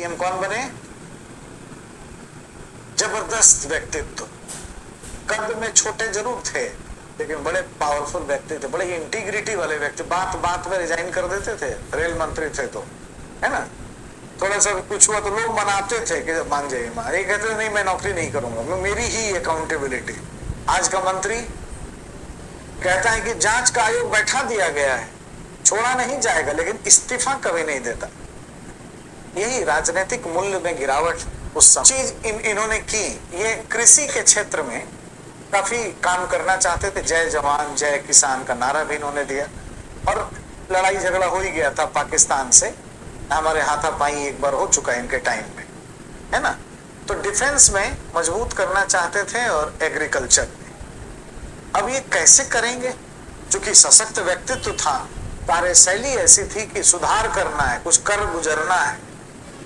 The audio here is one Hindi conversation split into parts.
पीएम कौन बने? जबरदस्त व्यक्तित्व, कद में छोटे जरूर थे लेकिन बड़े पावरफुल व्यक्ति थे, बड़े इंटीग्रिटी वाले व्यक्ति, बात बात में रिजाइन कर देते थे, रेल मंत्री थे तो, है ना। थोड़ा सा कुछ हुआ तो लोग मनाते थे कि मान जाइए मां, ये कहते थे नहीं मैं नौकरी नहीं करूंगा, मैं मेरी ही अकाउंटेबिलिटी। आज का मंत्री कहता है कि जांच का आयोग बैठा दिया गया है, छोड़ा नहीं जाएगा, लेकिन इस्तीफा कभी नहीं देता। यही राजनीतिक मूल्य में गिरावट उस चीज इन्होंने की। ये कृषि के क्षेत्र में काफी काम करना चाहते थे, जय जवान जय किसान का नारा भी इन्होंने दिया, और लड़ाई झगड़ा हो ही गया था पाकिस्तान से, हमारे हाथापाई एक बार हो चुका है इनके टाइम में, है ना। तो डिफेंस में मजबूत करना चाहते थे और एग्रीकल्चर में। अब ये कैसे करेंगे? क्योंकि सशक्त व्यक्तित्व था, कार्यशैली ऐसी थी कि सुधार करना है, कुछ कर गुजरना है,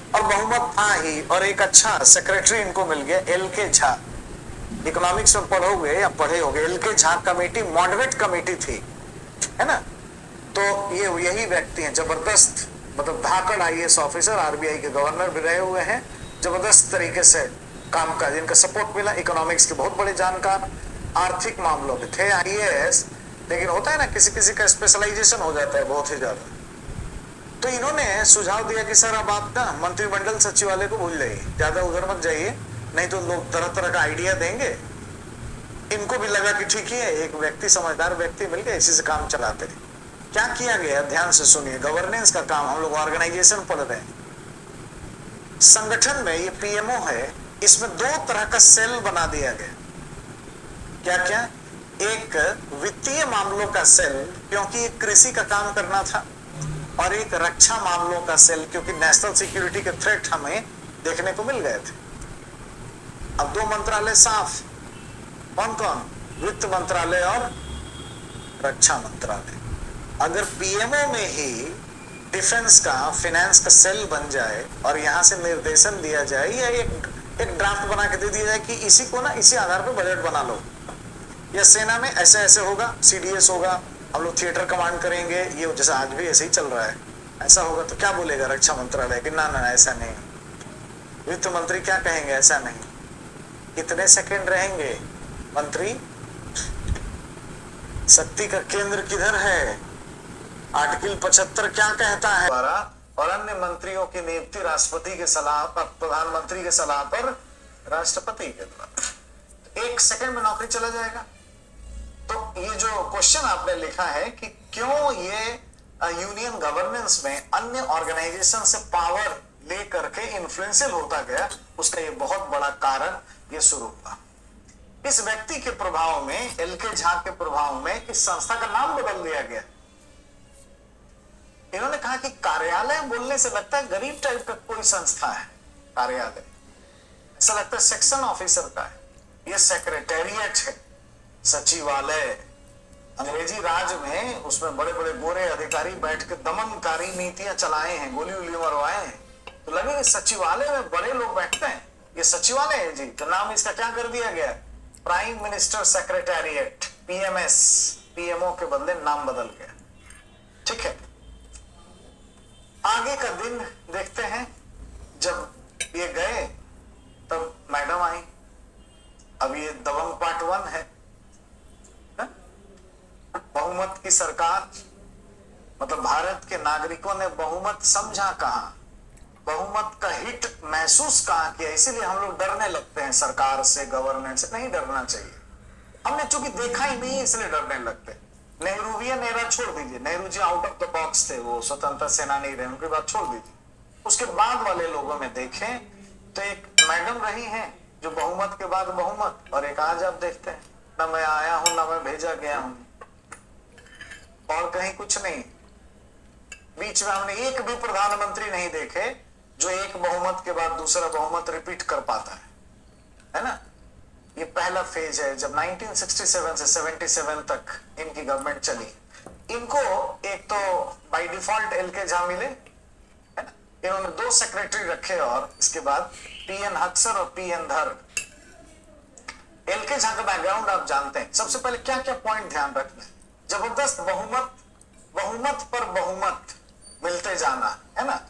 और बहुमत था ही, और एक अच्छा सेक्रेटरी इनको मिल गया, एल.के. झा। इकोनॉमिक्स में पढ़ोगे या पढ़े होगे, LK. Jha committee moderate committee थी, है ना। तो ये यही व्यक्ति हैं, जबरदस्त, मतलब धाकड़ आईएएस ऑफिसर, आरबीआई के गवर्नर भी रहे हुए हैं, जबरदस्त तरीके से काम का जिनका सपोर्ट मिला, इकोनॉमिक्स के बहुत बड़े जानकार, आर्थिक मामलों में थे आईएएस, लेकिन होता है ना किसी किसी का स्पेशलाइजेशन हो जाता है बहुत ही ज्यादा। तो इन्होंने सुझाव दिया कि सर अब आप ना मंत्रिमंडल सचिवालय को भूल जाइए, ज्यादा उधर मत जाइए, नहीं तो लोग तरह तरह का आइडिया देंगे। इनको भी लगा कि ठीक है, एक व्यक्ति, समझदार व्यक्ति मिल गया, इसी से काम चलाते हैं। क्या किया गया, ध्यान से सुनिए, गवर्नेंस का काम, हम लोग ऑर्गेनाइजेशन पढ़ रहे हैं। संगठन में ये पीएमओ है, इसमें दो तरह का सेल बना दिया गया। क्या क्या? एक वित्तीय मामलों का सेल, क्योंकि एक कृषि का काम करना था, और एक रक्षा मामलों का सेल, क्योंकि नेशनल सिक्योरिटी के थ्रेट हमें देखने को मिल गए थे। अब दो मंत्रालय साफ, कौन कौन? वित्त मंत्रालय और रक्षा मंत्रालय। अगर पीएमओ में ही डिफेंस का, फाइनेंस का सेल बन जाए और यहां से निर्देशन दिया जाए, या एक ड्राफ्ट बना के दे दिया जाए कि इसी को ना, इसी आधार पर बजट बना लो, या सेना में ऐसे ऐसे होगा, सीडीएस होगा, हम लोग थिएटर कमांड करेंगे, ये जैसा आज भी ऐसे ही चल रहा है, ऐसा होगा, तो क्या बोलेगा रक्षा मंत्रालय कि ना ना ऐसा नहीं। वित्त मंत्री क्या कहेंगे? ऐसा नहीं। कितने सेकंड रहेंगे मंत्री? शक्ति का केंद्र किधर है? आर्टिकल 75 क्या कहता है? द्वारा और अन्य मंत्रियों की नियुक्ति राष्ट्रपति के सलाह पर, प्रधानमंत्री के सलाह पर राष्ट्रपति के द्वारा। एक सेकंड में नौकरी चला जाएगा। तो ये जो क्वेश्चन आपने लिखा है कि क्यों ये यूनियन गवर्नेंस में अन्य ऑर्गेनाइजेशन से पावर लेकर के इन्फ्लुएंशियल होता गया, उसका ये बहुत बड़ा कारण ये शुरू हुआ। इस व्यक्ति के प्रभाव में, एल.के. झा के प्रभाव में, इस संस्था का नाम बदल दिया गया। इन्होंने कहा कि कार्यालय बोलने से लगता है गरीब टाइप का कोई संस्था है, कार्यालय ऐसा लगता है सेक्शन ऑफिसर का है, ये सेक्रेटेरिएट है, सचिवालय। अंग्रेजी राज में उसमें बड़े बड़े गोरे अधिकारी बैठ के दमनकारी नीतियां चलाए हैं, गोली उली मरवाए हैं, तो लगे सचिवालय में बड़े लोग बैठते हैं, ये सचिवालय है जी, तो नाम इसका क्या कर दिया गया? Prime minister secretariat, PMS, PMO के बदले नाम बदल गया। ठीक है, आगे का दिन देखते हैं। जब ये गए तब मैडम आई। अब ये दबंग पार्ट 1 है, बहुमत की सरकार, मतलब भारत के नागरिकों ने बहुमत समझा कहां, बहुमत का हिट महसूस कहां किया, इसीलिए हम लोग डरने लगते हैं सरकार से, गवर्नेंस से। नहीं डरना चाहिए, हमने चूंकि देखा ही नहीं इसलिए डरने लगते। नेहरूवियन एरा छोड़ दीजिए, Nehru ji out of the box थे, वो स्वतंत्रता सेनानी रहे, उनकी बात छोड़ दीजिए। उसके बाद वाले लोगों में देखें तो एक मैडम रही हैं जो बहुमत के बाद बहुमत, और एक आज आप देखते हैं ना मैं आया हूं ना मैं भेजा गया हूं, और कहीं कुछ नहीं। बीच में हमने एक भी प्रधानमंत्री नहीं देखे जो एक बहुमत के बाद दूसरा बहुमत रिपीट कर पाता है ना। ये पहला फेज है, जब 1967 से 77 तक इनकी गवर्नमेंट चली। इनको एक तो बाय डिफॉल्ट एल.के. झा मिले, है ना, इन्होंने 2 सेक्रेटरी रखे, और इसके बाद पी.एन. हक्सर और पी.एन. धर। एल.के. झा का बैकग्राउंड आप जानते हैं। सबसे पहले क्या क्या पॉइंट ध्यान रखना है? जबरदस्त बहुमत, बहुमत पर बहुमत मिलते जाना, है ना।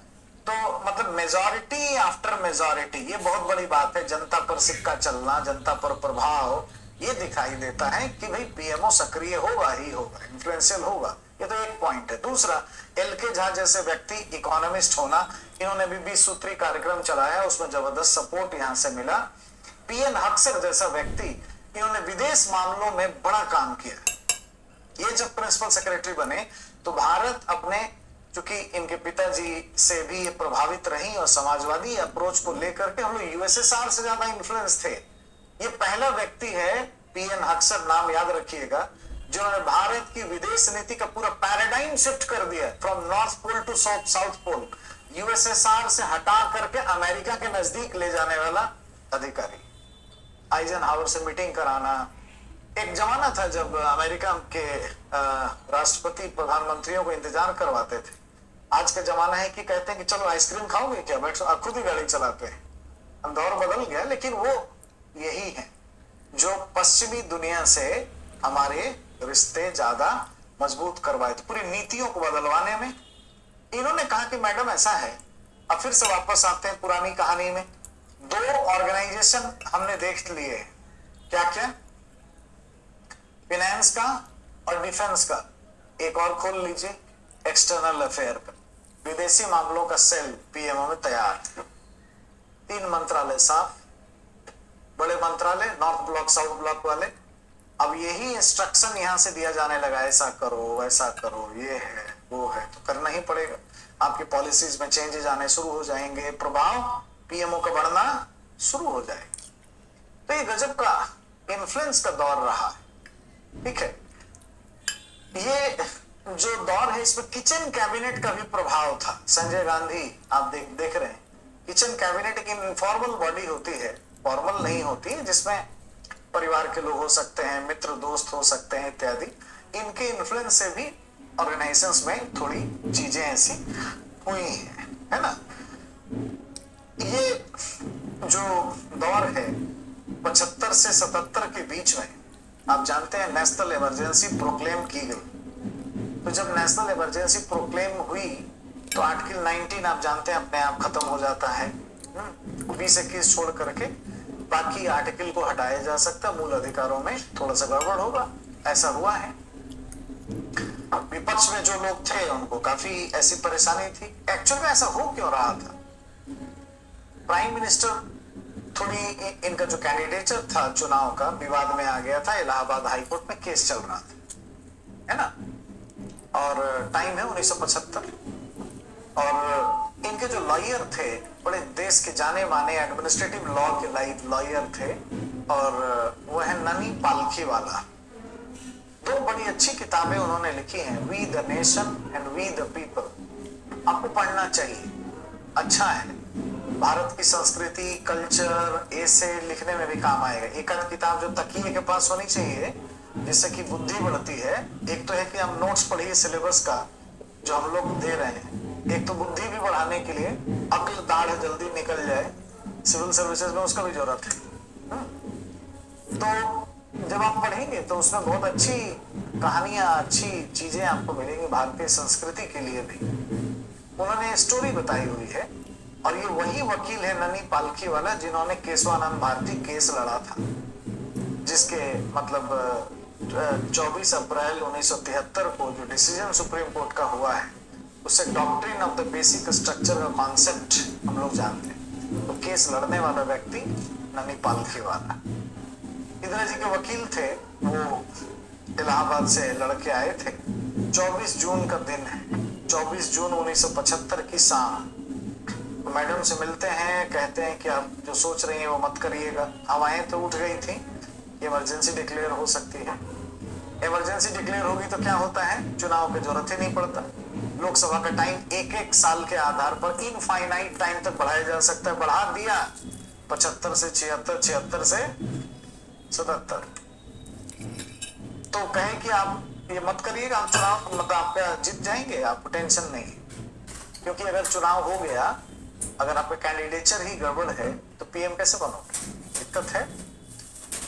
तो मतलब मेजॉरिटी आफ्टर मेजॉरिटी, ये बहुत बड़ी बात है। जनता पर सिक्का चलना, जनता पर प्रभाव, ये दिखाई देता है कि भाई पीएमओ सक्रिय होगा ही होगा, इन्फ्लुएंशियल होगा। ये तो एक पॉइंट है। दूसरा, एलके झा जैसे व्यक्ति, इकोनॉमिस्ट होना, इन्होंने भी 20 सूत्री कार्यक्रम चलाया, उसमें जबरदस्त सपोर्ट यहां से मिला। पीएन हक्सर जैसा व्यक्ति, इन्होंने विदेश मामलों में बड़ा काम किया। ये जब प्रिंसिपल सेक्रेटरी बने तो भारत अपने, चूंकि इनके पिताजी से भी ये प्रभावित रही और समाजवादी अप्रोच को लेकर के हम लोग यूएसएसआर से ज्यादा इन्फ्लुएंस थे। ये पहला व्यक्ति है, पीएन हक्सर नाम याद रखिएगा, जिन्होंने भारत की विदेश नीति का पूरा पैराडाइम शिफ्ट कर दिया, from north pole to south pole, USSR से हटा करके अमेरिका के नजदीक ले जाने वाला अधिकारी। आइजनहावर से मीटिंग कराना। एक जमाना था जब अमेरिका के राष्ट्रपति प्रधानमंत्रियों को इंतजार करवाते थे। आज का जमाना है कि कहते हैं कि चलो आइसक्रीम खाओगे क्या, बैठो, खुद ही गाड़ी चलाते हैं। दौर बदल गया, लेकिन वो यही है जो पश्चिमी दुनिया से हमारे रिश्ते ज्यादा मजबूत करवाए। तो पूरी नीतियों को बदलवाने में इन्होंने कहा कि मैडम ऐसा है, अब फिर से वापस आते हैं पुरानी कहानी में। 2 ऑर्गेनाइजेशन हमने देख लिए, क्या क्या, फिनेंस का और डिफेंस का। एक और खोल लीजिए, एक्सटर्नल अफेयर का, विदेशी मामलों का सेल पीएमओ में तैयार। 3 मंत्रालय साफ, बड़े मंत्रालय, नॉर्थ ब्लॉक साउथ ब्लॉक वाले। अब यही इंस्ट्रक्शन यहां से दिया जाने लगा, ऐसा करो वैसा करो, ये है वो है, तो करना ही पड़ेगा। आपकी पॉलिसीज में चेंजेस आने शुरू हो जाएंगे, प्रभाव पीएमओ का बढ़ना शुरू हो जाएगा। तो ये गजब का इन्फ्लुएंस का दौर रहा है, ठीक है। ये जो दौर है, इसमें किचन कैबिनेट का भी प्रभाव था। संजय गांधी आप देख रहे हैं, किचन कैबिनेट एक इनफॉर्मल बॉडी होती है, फॉर्मल नहीं होती, जिसमें परिवार के लोग हो सकते हैं, मित्र दोस्त हो सकते हैं इत्यादि। इनके इन्फ्लुएंस से भी ऑर्गेनाइजेशंस में थोड़ी चीजें ऐसी हुई है ना। ये जो दौर है 75 से 77 के बीच में, आप जानते हैं नेशनल इमरजेंसी प्रोक्लेम की गई। तो जब नेशनल इमरजेंसी प्रोक्लेम हुई तो आर्टिकल 19 आप जानते हैं अपने आप खत्म हो जाता है। 20-21 छोड़ करके बाकी आर्टिकल को हटाया जा सकता, मूल अधिकारों में थोड़ा सा गड़बड़ होगा, ऐसा हुआ है। विपक्ष में जो लोग थे उनको काफी ऐसी परेशानी थी। एक्चुअल में ऐसा हो क्यों रहा था? प्राइम मिनिस्टर थोड़ी, इनका जो कैंडिडेचर था चुनाव का विवाद में आ गया था, इलाहाबाद हाईकोर्ट में केस चल रहा था, है ना, और टाइम है 1975। और इनके जो लॉयर थे, बड़े देश के जाने माने एडमिनिस्ट्रेटिव लॉ के लॉयर थे, और वो है ननी पालखीवाला। 2 बड़ी अच्छी किताबें उन्होंने लिखी हैं, we the nation and we the people. आपको पढ़ना चाहिए, अच्छा है। भारत की संस्कृति, कल्चर, ऐसे लिखने में भी काम आएगा। एक आध किताब जो तकिए के पास होनी चाहिए, जिससे कि बुद्धि बढ़ती है। एक तो है कि हम नोट्स पढ़िए सिलेबस का जो हम लोग दे रहे हैं, एक तो बुद्धि भी बढ़ाने के लिए, अक्ल दाढ़ जल्दी निकल जाए, सिविल सर्विसेज में उसका भी जरूरत है। तो जब आप पढ़ेंगे तो उसमें बहुत अच्छी कहानियां, अच्छी चीजें आपको मिलेंगी भारतीय संस्कृति के लिए भी। उन्होंने स्टोरी बताई हुई है, और ये वही वकील है ननी पालखी वाला जिन्होंने केशवानंद भारती केस लड़ा था, जिसके मतलब 24 अप्रैल 1973 को जो डिसीजन सुप्रीम कोर्ट का हुआ है, उससे doctrine of the basic structure का कॉन्सेप्ट हम लोग जानते हैं। तो केस लड़ने वाला व्यक्ति ननी पालखी वाला इंदिरा जी के वकील थे, वो इलाहाबाद से लड़के आए थे। 24 जून का दिन है, 24 जून 1975 की शाम। तो मैडम से मिलते हैं, कहते हैं कि आप जो सोच रही हैं वो मत करिएगा। हवाएं तो उठ गई थी, इमरजेंसी डिक्लेयर हो सकती है। इमरजेंसी डिक्लेयर होगी तो क्या होता है, चुनाव की जरूरत ही नहीं पड़ता। लोकसभा का टाइम 1-1 साल के आधार पर इनफाइनाइट टाइम तक बढ़ाया जा सकता है। बढ़ा दिया 75 से 76, 76 से 77। तो कहे कि आप ये मत करिएगा, आप चुनाव मतलब आपका जीत जाएंगे, आपको टेंशन नहीं। क्योंकि अगर चुनाव हो गया, अगर आपका कैंडिडेचर ही गड़बड़ है तो पीएम कैसे बनोगे, दिक्कत है।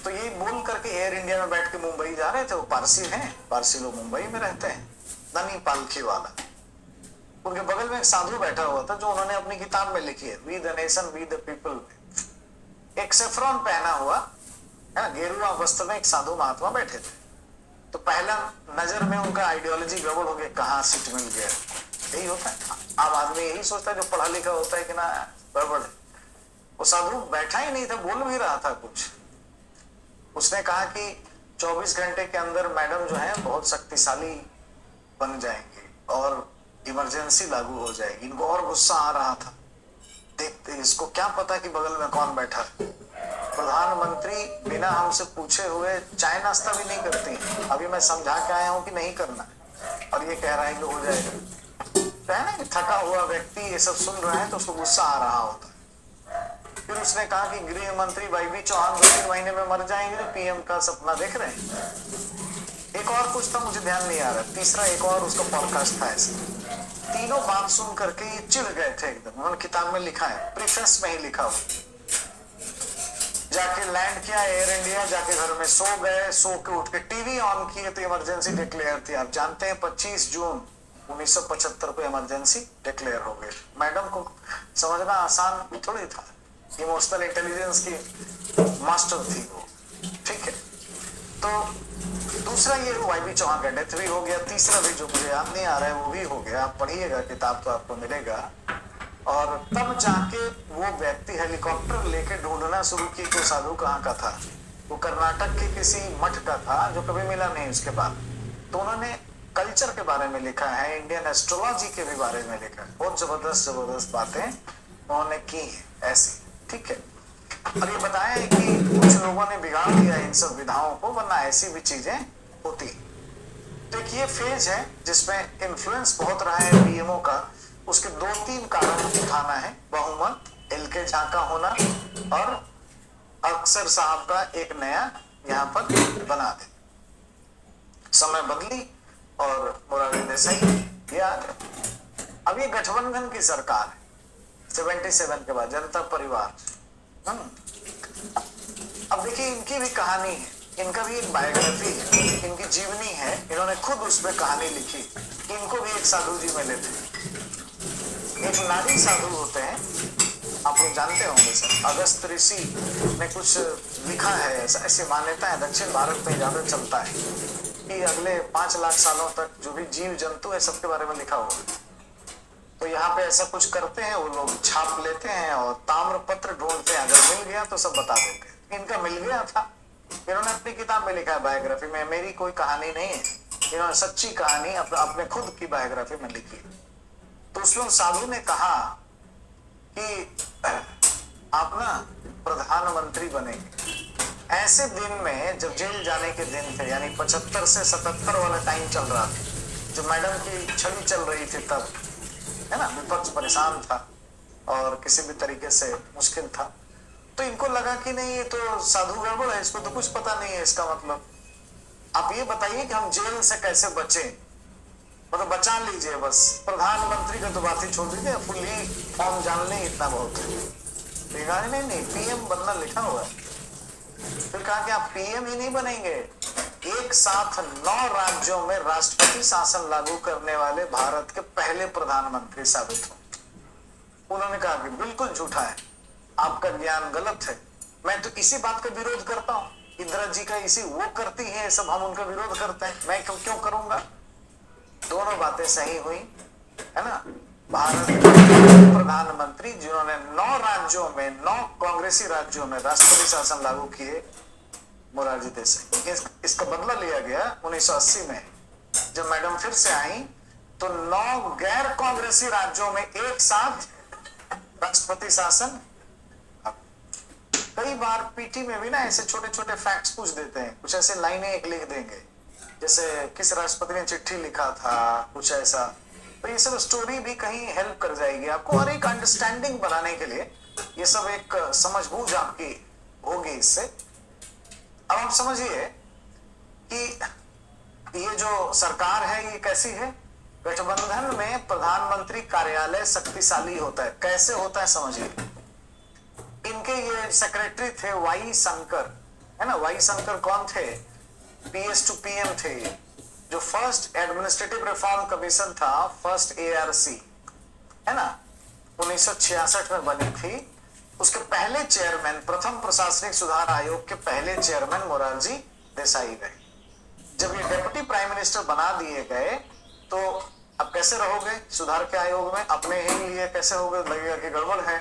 तो यही बोल करके एयर इंडिया में बैठ के मुंबई जा रहे थे। वो पारसी हैं, पारसी लोग मुंबई में रहते हैं, ननी पालखी वाला। उनके बगल में एक साधु बैठा हुआ था जो उन्होंने अपनी किताब में लिखी है, we the nation we the people. एक सेफ्रॉन पहना हुआ है ना, गेरुआ वस्त्र में एक साधु महात्मा बैठे थे। तो पहला नजर में उनका आइडियोलॉजी गड़बड़ हो गया, कहाँ सीट मिल गया। यही होता है, आम आदमी यही सोचता है जो पढ़ा लिखा होता है कि ना गड़बड़ है। वो साधु बैठा ही नहीं था, बोल भी रहा था कुछ। उसने कहा कि 24 घंटे के अंदर मैडम जो है बहुत शक्तिशाली बन जाएंगी और इमरजेंसी लागू हो जाएगी। इनको और गुस्सा आ रहा था, देखते इसको क्या पता कि बगल में कौन बैठा है। प्रधानमंत्री बिना हमसे पूछे हुए चाय नाश्ता भी नहीं करती है। अभी मैं समझा के आया हूं कि नहीं करना, और ये कह रहा है कि हो जाएगा। तो है ना कि थका हुआ व्यक्ति ये सब सुन रहा है तो उसको गुस्सा आ रहा होता है। फिर उसने कहा कि गृह मंत्री वाईबी चौहान 2-3 महीने में मर जाएंगे, तो पीएम का सपना देख रहे हैं। एक और कुछ था, मुझे ध्यान नहीं आ रहा। तीसरा एक और उसका पॉडकास्ट था ऐसे। तीनों बात सुन करके ये चिढ़ गए थे एकदम। उन्होंने किताब में लिखा है, प्रीफेस में ही लिखा हो, जाके लैंड किया एयर इंडिया, जाके घर में सो गए, सो के उठ के टीवी ऑन किए तो इमरजेंसी डिक्लेयर थी। आप जानते हैं 25 जून 1975 को इमरजेंसी डिक्लेयर हो गई। मैडम को समझना आसान थोड़ी था, इमोशनल इंटेलिजेंस की मास्टर थी वो, ठीक है। तो दूसरा ये वाईबी चौहान का डेथ भी हो गया। तीसरा भी जो मुझे याद नहीं आ रहा है वो भी हो गया। आप पढ़िएगा किताब तो आपको मिलेगा। और तब जाके वो व्यक्ति हेलीकॉप्टर लेके ढूंढना शुरू की कि साधु कहाँ का था। वो कर्नाटक के किसी मठ का था जो कभी मिला नहीं उसके बाद। तो उन्होंने कल्चर के बारे में लिखा है, इंडियन एस्ट्रोलॉजी के भी बारे में लिखा है। बहुत जबरदस्त बातें उन्होंने की है ऐसी, ठीक है। और ये बताया है कि कुछ लोगों ने बिगाड़ दिया इन सब विधाओं को, वरना ऐसी भी चीजें होती। तो एक ये फेज है जिसमें इन्फ्लुएंस बहुत रहा है पीएमओ का। उसके 2-3 कारण उठाना है, बहुमत, एलके झांका होना और अक्सर साहब का एक नया यहाँ पर बना दे। समय बदली और मोरारजी देसाई ये आ गए। अब ये गठबंधन की सरकार है 77 के बाद, जनता परिवार। अब देखिए इनकी भी कहानी है, इनका भी एक बायोग्राफी है, इनकी जीवनी है। इन्होंने खुद उसमें कहानी लिखी। इनको भी एक साधु जी मिले थे। एक नारी साधु होते हैं, आप लोग जानते होंगे सर, अगस्त ऋषि ने कुछ लिखा है। ऐसी मान्यता है, दक्षिण भारत में ज्यादा चलता है कि अगले 5 लाख सालों तक जो भी जीव जंतु है सबके बारे में लिखा हुआ है। तो यहाँ पे ऐसा कुछ करते हैं वो लोग, छाप लेते हैं और ताम्र पत्र ढूंढते हैं, अगर मिल गया तो सब बता देते हैं। इनका मिल गया था, इन्होंने अपनी किताब में लिखा है बायोग्राफी में। मेरी कोई कहानी नहीं है, इन्होंने सच्ची कहानी अपने खुद की बायोग्राफी में लिखी। तो उसमें साधु ने कहा कि आप ना प्रधानमंत्री बनेंगे। ऐसे दिन में जब जेल जाने के दिन थे, यानी 75 से 77 वाला टाइम चल रहा था, जब मैडम की छवि चल रही थी, तब है ना विपक्ष परेशान था और किसी भी तरीके से मुश्किल था। तो इनको लगा कि नहीं ये तो साधु गड़बड़ है, इसको तो कुछ पता नहीं है। इसका मतलब आप ये बताइए कि हम जेल से कैसे बचे, मतलब बचा लीजिए बस। प्रधानमंत्री का तो बात ही छोड़ दीजिए, फुल्ली फॉर्म जान लें इतना बहुत है। नहीं पीएम बनना लिखा हुआ है। फिर कहा कि आप पीएम ही नहीं बनेंगे, एक साथ 9 राज्यों में राष्ट्रपति शासन लागू करने वाले भारत के पहले प्रधानमंत्री साबित हो। उन्होंने कहा कि बिल्कुल झूठा है, आपका ज्ञान गलत है। मैं तो इसी बात का विरोध करता हूँ, इंदिरा जी का इसी वो करती है सब, हम उनका विरोध करते हैं, मैं क्यों करूंगा। दोनों बातें सही हुई, है ना। भारत के प्रधानमंत्री जिन्होंने 9 राज्यों में, 9 कांग्रेसी राज्यों में राष्ट्रपति शासन लागू किए, मोरारजी देसाई। इसका बदला लिया गया 1980 में, जब मैडम फिर से आई तो 9 गैर कांग्रेसी राज्यों में एक साथ राष्ट्रपति शासन। कई बार पीटी में भी ना ऐसे छोटे छोटे फैक्ट्स पूछ देते हैं, कुछ ऐसे लाइनें एक लिख देंगे, जैसे किस राष्ट्रपति ने चिट्ठी लिखा था, कुछ ऐसा। तो ये सब स्टोरी भी कहीं हेल्प कर जाएगी आपको, और एक अंडरस्टैंडिंग बनाने के लिए ये सब एक समझबूझ आपकी होगी इससे। अब आप समझिए कि ये जो सरकार है ये कैसी है। गठबंधन में प्रधानमंत्री कार्यालय शक्तिशाली होता है। कैसे होता है समझिए। इनके ये सेक्रेटरी थे वाई शंकर, है ना। वाई शंकर कौन थे, पीएस टू पीएम थे। जो फर्स्ट एडमिनिस्ट्रेटिव रिफॉर्म कमीशन था, फर्स्ट एआरसी, है ना, 1966 में बनी थी। उसके पहले चेयरमैन, प्रथम प्रशासनिक सुधार आयोग के पहले चेयरमैन मोरारजी देसाई गए। जब ये डेप्यूटी प्राइम मिनिस्टर बना दिए गए तो अब कैसे रहोगे सुधार के आयोग में, अपने ही लिए कैसे होगे, लगेगा कि गड़बड़ है,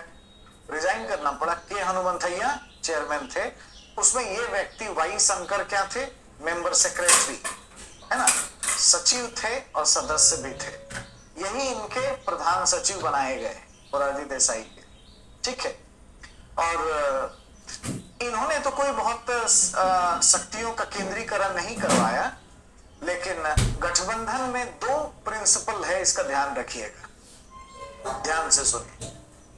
रिजाइन करना पड़ा। के हनुमंथैया चेयरमैन थे, उसमें ये व्यक्ति वाई शंकर क्या थे, मेंबर सेक्रेटरी, है ना, सचिव थे और सदस्य भी थे। यही इनके प्रधान सचिव बनाए गए मोरारजी देसाई के, ठीक है। और इन्होंने तो कोई बहुत शक्तियों का केंद्रीकरण नहीं करवाया, लेकिन गठबंधन में दो प्रिंसिपल है, इसका ध्यान रखिएगा, ध्यान से सुनिए।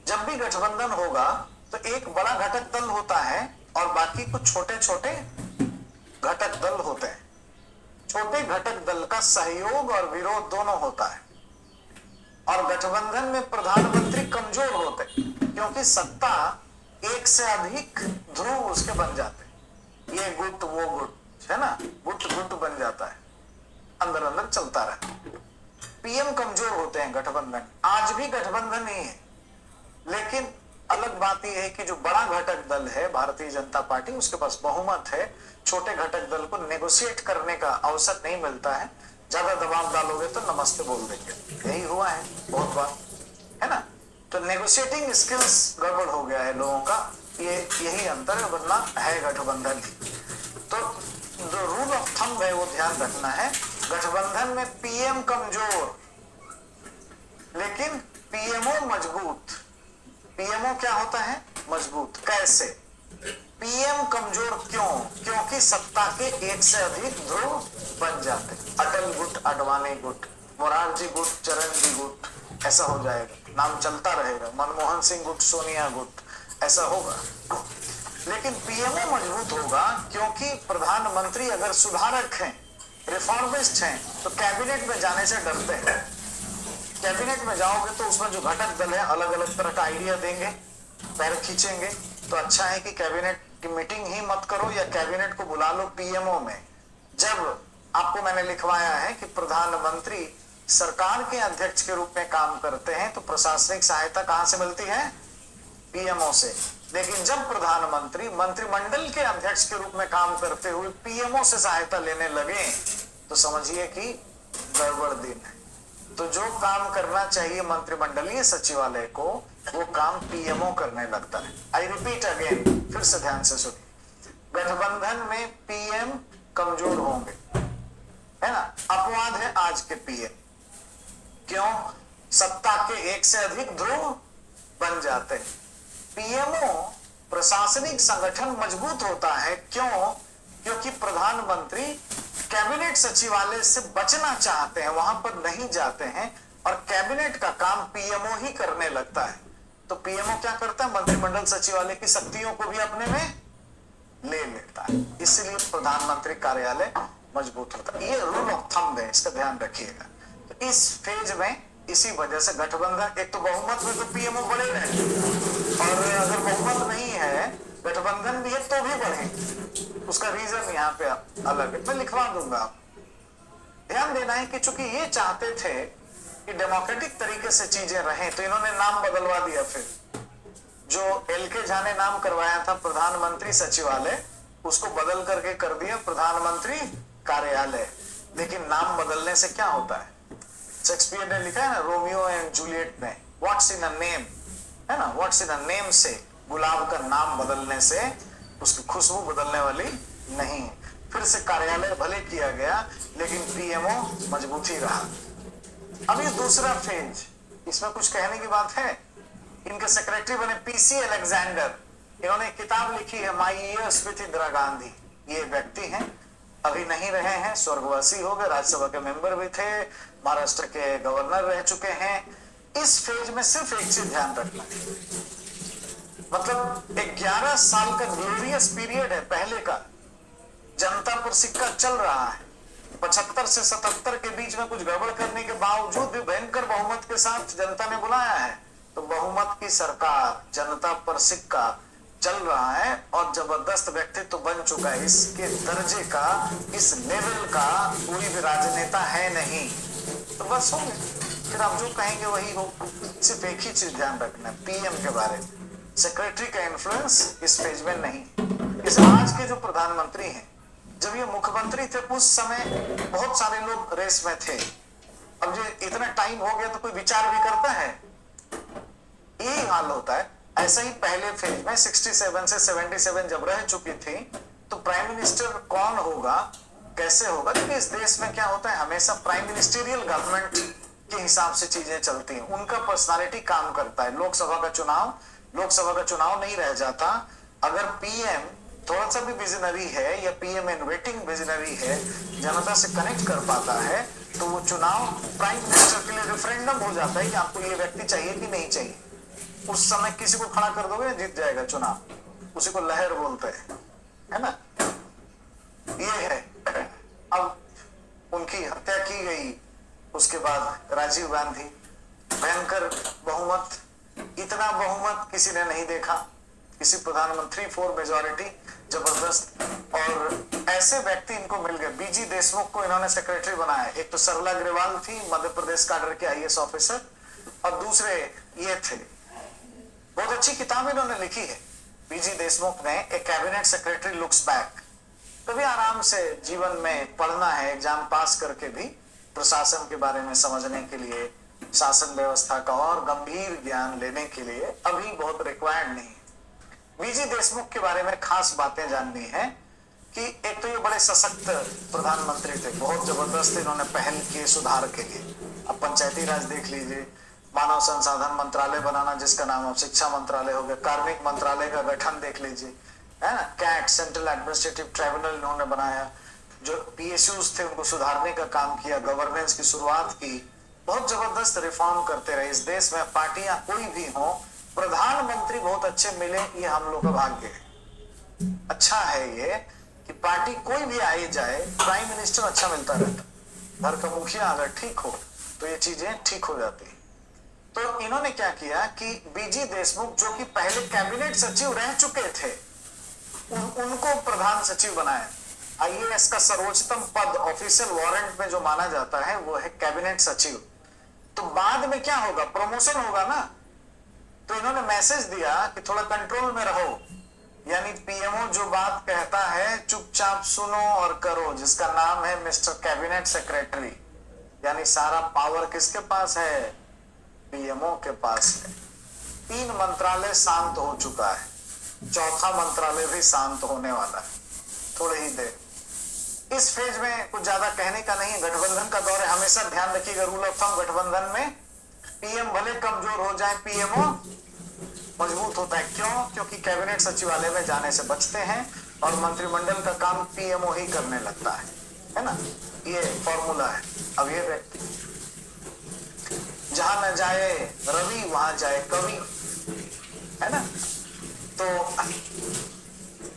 जब भी गठबंधन होगा तो एक बड़ा घटक दल होता है और बाकी कुछ छोटे छोटे घटक दल होते हैं। छोटे घटक दल का सहयोग और विरोध दोनों होता है। और गठबंधन में प्रधानमंत्री कमजोर होते क्योंकि सत्ता एक से अधिक ध्रुव उसके बन जाते, ये गुट वो गुट, है ना, गुट गुट बन जाता है, अंदर अंदर चलता रहता। पीएम कमजोर होते हैं गठबंधन, आज भी गठबंधन ही है, लेकिन अलग बात यह है कि जो बड़ा घटक दल है भारतीय जनता पार्टी, उसके पास बहुमत है। छोटे घटक दल को नेगोशिएट करने का अवसर नहीं मिलता है, ज्यादा दबाव डालोगे तो नमस्ते बोल देंगे, यही हुआ है बहुत बार, है ना। तो नेगोशिएटिंग स्किल्स गड़बड़ हो गया है लोगों का, ये यही अंतर है, वरना है गठबंधन ही। तो जो रूल ऑफ थंब है वो ध्यान रखना है, गठबंधन में पीएम कमजोर लेकिन पीएमओ मजबूत। पीएमओ क्या होता है, मजबूत। कैसे? पीएम कमजोर क्यों? क्योंकि सत्ता के एक से अधिक ध्रुव बन जाते, अटल गुट, अडवाणी गुट, मोरारजी गुट, चरण जी गुट, ऐसा हो जाएगा, नाम चलता रहेगा, मनमोहन सिंह गुट, सोनिया गुट, ऐसा होगा। लेकिन पीएमओ मजबूत होगा क्योंकि प्रधानमंत्री अगर सुधारक हैं, रिफॉर्मिस्ट हैं, तो कैबिनेट में जाने से डरते हैं। कैबिनेट में जाओगे तो उसमें जो घटक दल है अलग अलग तरह का आइडिया देंगे, पैर खींचेंगे, तो अच्छा है कि कैबिनेट की मीटिंग ही मत करो या कैबिनेट को बुला लो पीएमओ में। जब आपको मैंने लिखवाया है कि प्रधानमंत्री सरकार के अध्यक्ष के रूप में काम करते हैं तो प्रशासनिक सहायता कहां से मिलती है, पीएमओ से। लेकिन जब प्रधानमंत्री मंत्रिमंडल के अध्यक्ष के रूप में काम करते हुए पीएमओ से सहायता लेने लगे तो समझिए कि गड़बड़ दिन है। तो जो काम करना चाहिए मंत्रिमंडलीय सचिवालय को, वो काम पीएमओ करने लगता है। आई रिपीट अगेन, फिर से ध्यान से सुनिए, गठबंधन में पीएम कमजोर होंगे, है ना, अपवाद है आज के पीएम। क्यों? सत्ता के एक से अधिक ध्रुव बन जाते हैं। पीएमओ प्रशासनिक संगठन मजबूत होता है, क्यों? क्योंकि प्रधानमंत्री कैबिनेट सचिवालय से बचना चाहते हैं, वहां पर नहीं जाते हैं और कैबिनेट का काम पीएमओ ही करने लगता है। तो पीएमओ क्या करता है, मंत्रिमंडल सचिवालय की शक्तियों को भी अपने में ले लेता है, इसलिए प्रधानमंत्री कार्यालय मजबूत होता है। ये रूल ऑफ थंब है, इसका ध्यान रखिएगा। तो इस फेज में इसी वजह से गठबंधन, एक तो बहुमत में तो पीएमओ बढ़े रहे, और अगर बहुमत नहीं है, गठबंधन भी है तो भी बढ़े, उसका रीजन यहाँ पे अलग है, मैं लिखवा दूंगा। ध्यान देना है कि चूंकि ये चाहते थे कि डेमोक्रेटिक तरीके से चीजें रहें, तो इन्होंने नाम बदलवा दिया। फिर जो एलके झा ने नाम करवाया था प्रधानमंत्री सचिवालय, उसको बदल करके कर दिया प्रधानमंत्री कार्यालय। लेकिन नाम बदलने से क्या होता है, शेक्सपियर ने लिखा है ना, रोमियो एंड जूलियट में, व्हाट्स इन अ नेम, है ना, व्हाट्स इन अ नेम से गुलाब का नाम बदलने से उसकी खुशबू बदलने वाली नहीं। फिर से कार्यालय भले किया गया लेकिन पीएमओ मजबूत ही रहा। अब ये दूसरा फेज, इसमें कुछ कहने की बात है। इनके सेक्रेटरी बने पीसी अलेक्जेंडर, इन्होंने किताब लिखी है माई इयर्स विथ इंदिरा गांधी। ये व्यक्ति हैं, अभी नहीं रहे हैं, स्वर्गवासी हो गए, राज्यसभा के मेंबर भी थे, महाराष्ट्र के गवर्नर रह चुके हैं। इस फेज में सिर्फ एक चीज ध्यान रखना, मतलब 11 साल का ग्लोरियस पीरियड है पहले का, जनता पर सिक्का चल रहा है। 75 से 77 के बीच में कुछ गड़बड़ करने के बावजूद भी भयंकर बहुमत के साथ जनता ने बुलाया है, तो बहुमत की सरकार, जनता पर सिक्का चल रहा है और जबरदस्त व्यक्तित्व बन चुका है। इसके दर्जे का, इस लेवल का कोई भी राजनेता है नहीं, तो बस हो गए। फिर आप जो कहेंगे वही हो। सिर्फ एक ही चीज ध्यान रखना, पीएम के बारे में, सेक्रेटरी का इन्फ्लुएंस इस फेज में नहीं। इस आज के जो प्रधानमंत्री हैं, जब ये मुख्यमंत्री थे उस समय बहुत सारे लोग रेस में थे। अब जो इतना टाइम हो गया तो कोई विचार भी करता है, यही हाल होता है। ऐसा ही पहले फेज में 67 से 77 जब रह चुकी थी तो प्राइम मिनिस्टर कौन होगा, कैसे होगा, क्योंकि इस देश में क्या होता है, हमेशा प्राइम मिनिस्टेरियल गवर्नमेंट के हिसाब से चीजें चलती हैं, उनका पर्सनालिटी काम करता है। लोकसभा का चुनाव नहीं रह जाता। अगर पीएम थोड़ा सा भी विजनरी है या पीएम इन वेटिंग विजनरी है, जनता से कनेक्ट कर पाता है, तो वो चुनाव प्राइम मिनिस्टर के लिए रेफरेंडम हो जाता है कि आपको ये व्यक्ति चाहिए कि नहीं चाहिए। उस समय किसी को खड़ा कर दोगे जीत जाएगा चुनाव, उसी को लहर बोलते हैं, है ना। ये है। अब उनकी हत्या की गई, उसके बाद राजीव गांधी, भयंकर बहुमत, इतना बहुमत किसी ने नहीं देखा, किसी प्रधानमंत्री 4 मेजॉरिटी जबरदस्त। और ऐसे व्यक्ति इनको मिल गए। बीजी देशमुख को इन्होंने सेक्रेटरी बनाया। एक तो सरला अग्रवाल थी, मध्य प्रदेश काडर के आईएएस ऑफिसर, और दूसरे ये थे। बहुत अच्छी किताब इन्होंने लिखी है बीजी देशमुख ने, ए कैबिनेट सेक्रेटरी लुक्स बैक। कभी आराम से जीवन में पढ़ना है, एग्जाम पास करके भी प्रशासन के बारे में समझने के लिए, शासन व्यवस्था का और गंभीर ज्ञान लेने के लिए अभी बहुत रिक्वायर्ड नहीं है। बीजी देशमुख के बारे में खास बातें जाननी है कि एक तो ये बड़े सशक्त प्रधानमंत्री थे, बहुत जबरदस्त इन्होंने पहल की सुधार के लिए। अब पंचायती राज देख लीजिए, मानव संसाधन मंत्रालय बनाना जिसका नाम अब शिक्षा मंत्रालय हो गया, कार्मिक मंत्रालय का गठन देख लीजिए, है ना। कैट सेंट्रल एडमिनिस्ट्रेटिव ट्राइब्यूनल इन्होंने बनाया, जो पीएसयूज थे उनको सुधारने का काम किया, गवर्नेंस की शुरुआत की, बहुत जबरदस्त रिफॉर्म करते रहे। इस देश में पार्टियां कोई भी हो, प्रधानमंत्री बहुत अच्छे मिले, ये हम लोग का भाग्य है। अच्छा है ये कि पार्टी कोई भी आई जाए, प्राइम मिनिस्टर अच्छा मिलता रहता। घर का मुखिया अगर ठीक हो तो ये चीजें ठीक हो जाती है। तो इन्होंने क्या किया कि बीजी देशमुख जो कि पहले कैबिनेट सचिव रह चुके थे, उनको प्रधान सचिव बनाया। आईएएस का सर्वोच्चतम पद ऑफिशियल वारंट में जो माना जाता है वो है कैबिनेट सचिव। तो बाद में क्या होगा, प्रमोशन होगा ना। तो इन्होंने मैसेज दिया कि थोड़ा कंट्रोल में रहो, यानी पीएमओ जो बात कहता है चुपचाप सुनो और करो, जिसका नाम है मिस्टर कैबिनेट सेक्रेटरी। यानी सारा पावर किसके पास है, पीएमओ के पास है। 3 मंत्रालय शांत हो चुका है, 4था मंत्रालय भी शांत होने वाला है थोड़े ही देर। इस फेज में कुछ ज्यादा कहने का नहीं है। गठबंधन का दौर है, हमेशा ध्यान रखिएगा रूल ऑफ थंब गठबंधन में पीएम भले कमजोर हो जाए, पीएमओ मजबूत होता है। क्यों? क्योंकि कैबिनेट सचिवालय में जाने से बचते हैं और मंत्रिमंडल का काम पीएमओ ही करने लगता है ना। ये फॉर्मूला है। अब ये व्यक्ति जहां न जाए रवि वहां जाए कवि, है ना। तो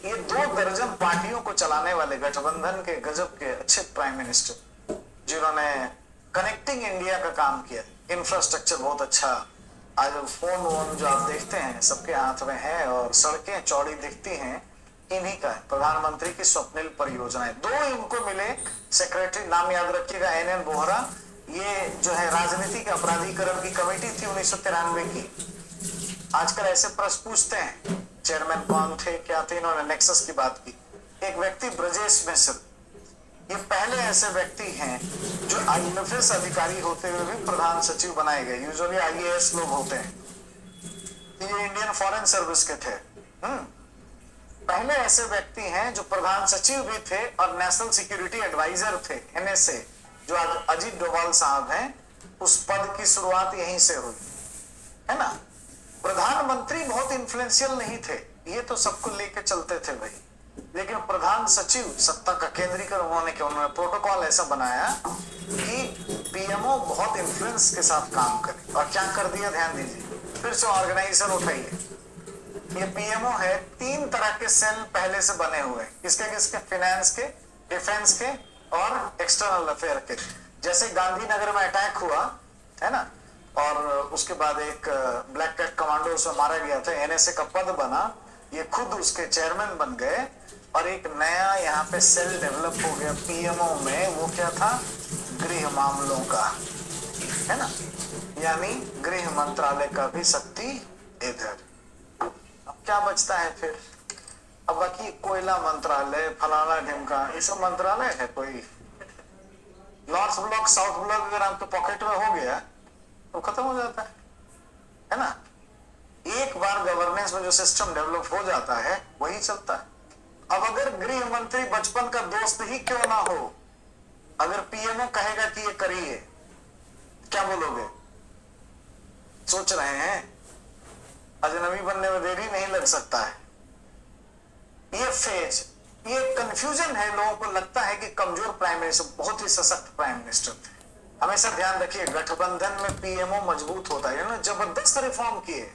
ये 2 दर्जन पार्टियों को चलाने वाले गठबंधन के गजब के अच्छे प्राइम मिनिस्टर, जिन्होंने कनेक्टिंग इंडिया का काम किया, इंफ्रास्ट्रक्चर बहुत अच्छा। आज फोन वोन जो आप देखते हैं सबके हाथ में है और सड़कें चौड़ी दिखती हैं, इन्हीं का है। प्रधानमंत्री की स्वप्निल परियोजनाएं 2 इनको मिले सेक्रेटरी। नाम याद रखिएगा, एनएन बोहरा। ये जो है राजनीतिक अपराधीकरण की कमेटी थी 1993 की। आजकल ऐसे प्रश्न पूछते हैं चेयरमैन कौन थे, क्या थे, इन्होंने नेक्सस की बात की। एक व्यक्ति ब्रजेश मिश्र, ये पहले ऐसे व्यक्ति हैं जो आईएफएस अधिकारी होते हुए भी प्रधान सचिव बनाए गए। यूजुअली आईएएस लोग होते हैं, ये इंडियन फॉरेन सर्विस के थे। पहले ऐसे व्यक्ति हैं जो प्रधान सचिव भी थे और नेशनल सिक्योरिटी एडवाइजर थे, एनएसए, जो आज अजीत डोभाल साहब हैं। उस पद की शुरुआत यहीं से हुई, है ना। प्रधानमंत्री बहुत इन्फ्लुएंशियल नहीं थे, ये तो सबको लेके चलते थे भाई, लेकिन प्रधान सचिव सत्ता का केंद्रीकरण होने के उन्होंने प्रोटोकॉल ऐसा बनाया कि पीएमओ बहुत इन्फ्लुएंस के साथ काम करे। और क्या कर दिया, ध्यान दीजिए, फिर से ऑर्गेनाइजेशन उठाइए। ये पीएमओ है, 3 तरह के सेल पहले से बने हुए, किसके किसके, फाइनेंस के, डिफेंस के और एक्सटर्नल अफेयर के। जैसे गांधीनगर में अटैक हुआ, है ना, और उसके बाद एक ब्लैक कैट कमांडो उसमें मारा गया था, एनएसए का पद बना, ये खुद उसके चेयरमैन बन गए और एक नया यहाँ पे सेल डेवलप हो गया पीएमओ में। वो क्या था, गृह मामलों का, है ना। यानी गृह मंत्रालय का भी शक्ति इधर। अब क्या बचता है फिर? अब बाकी कोयला मंत्रालय, फलाना ढिमका, ये सब मंत्रालय है कोई? नॉर्थ ब्लॉक साउथ ब्लॉक अगर आपके पॉकेट में हो गया तो खत्म हो जाता है ना? एक बार गवर्नेंस में जो सिस्टम डेवलप हो जाता है वही चलता है। अब अगर गृह मंत्री बचपन का दोस्त ही क्यों ना हो, अगर पीएमओ कहेगा कि ये करिए, क्या बोलोगे? सोच रहे हैं? अजनबी बनने में देरी नहीं लग सकता है। ये फेज, ये कंफ्यूजन है। लोगों को लगता है कि कमजोर प्राइम मिनिस्टर, बहुत ही सशक्त प्राइम मिनिस्टर थे। हमेशा ध्यान रखिए, गठबंधन में पीएमओ मजबूत होता है ना, जबरदस्त रिफॉर्म किए।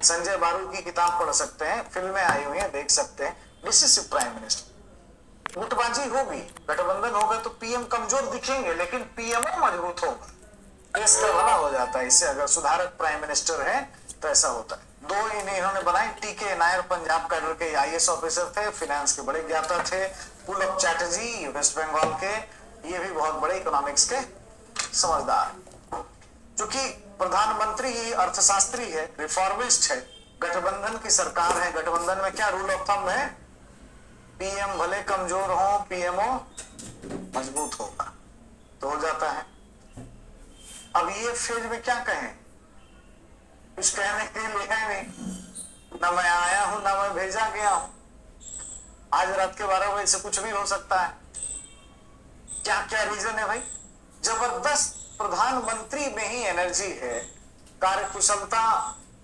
संजय बारू की किताब पढ़ सकते हैं, फिल्में आई हुई हैं, देख सकते हैं। Decisive prime minister. गुटबाजी होगी, गठबंधन होगा तो पीएम कमजोर दिखेंगे, लेकिन पीएमओ मजबूत होगा, देश का भला हो जाता है इससे। अगर सुधारक प्राइम मिनिस्टर है तो ऐसा होता है। दो इन्होंने बनाए, टीके नायर पंजाब कैडर के आईएएस ऑफिसर थे, फाइनेंस के बड़े ज्ञाता थे। पुलक चैटर्जी वेस्ट बंगाल के, ये भी बहुत बड़े इकोनॉमिक्स के समझदार। क्योंकि प्रधानमंत्री ही अर्थशास्त्री है, रिफॉर्मिस्ट है, गठबंधन की सरकार है। गठबंधन में क्या रूल ऑफ थंब है? पीएम भले कमजोर हो, पीएमओ मजबूत होगा, तो हो जाता है। अब ये फेज में क्या कहें? कुछ कहने के लिए है नहीं, ना मैं आया हूं ना मैं भेजा गया हूं। आज रात के 12 बजे से कुछ भी हो सकता है। क्या क्या रीजन है भाई? जबरदस्त प्रधानमंत्री में ही एनर्जी है, कार्यकुशलता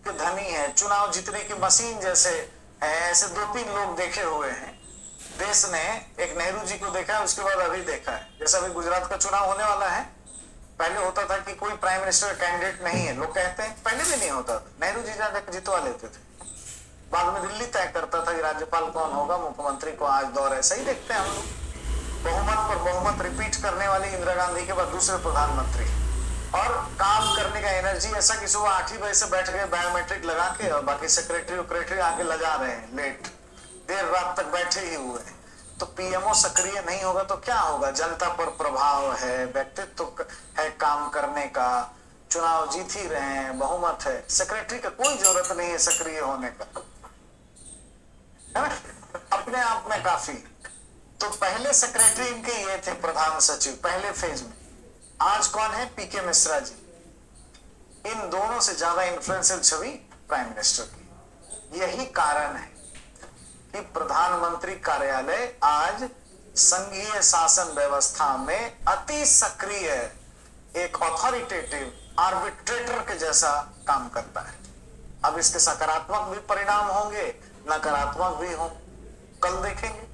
के धनी है, चुनाव जीतने की मशीन जैसे है। ऐसे 2-3 लोग देखे हुए हैं देश ने। एक नेहरू जी को देखा है, उसके बाद अभी देखा है। जैसा अभी गुजरात का चुनाव होने वाला है, पहले होता था कि कोई प्राइम मिनिस्टर कैंडिडेट नहीं है, लोग कहते हैं। पहले भी नहीं होता था, नेहरू जी जाकर जितवा लेते थे। बाद में दिल्ली तय करता था कि राज्यपाल कौन होगा, मुख्यमंत्री को। आज दौर ऐसा ही देखते हैं हम लोग। बहुमत पर बहुमत रिपीट करने वाली इंदिरा गांधी के बाद दूसरे प्रधानमंत्री, और काम करने का एनर्जी ऐसा कि सुबह 8 ही बजे से बैठ गए बायोमेट्रिक लगा के, और बाकी सेक्रेटरी आके लगा रहे हैं लेट, देर रात तक बैठे ही हुए हैं। तो पीएमओ सक्रिय नहीं होगा तो क्या होगा? जनता पर प्रभाव है, व्यक्तित्व है काम करने का, चुनाव जीत ही रहे हैं, बहुमत है। सेक्रेटरी का कोई जरूरत नहीं है सक्रिय होने का, है ना? अपने आप में काफी। तो पहले सेक्रेटरी इनके ये थे, प्रधान सचिव, पहले फेज में। आज कौन है? पीके मिश्रा जी। इन दोनों से ज्यादा इन्फ्लुएंशियल छवि प्राइम मिनिस्टर की। यही कारण है कि प्रधानमंत्री कार्यालय आज संघीय शासन व्यवस्था में अति सक्रिय, एक ऑथोरिटेटिव आर्बिट्रेटर के जैसा काम करता है। अब इसके सकारात्मक भी परिणाम होंगे, नकारात्मक भी हों, कल देखेंगे।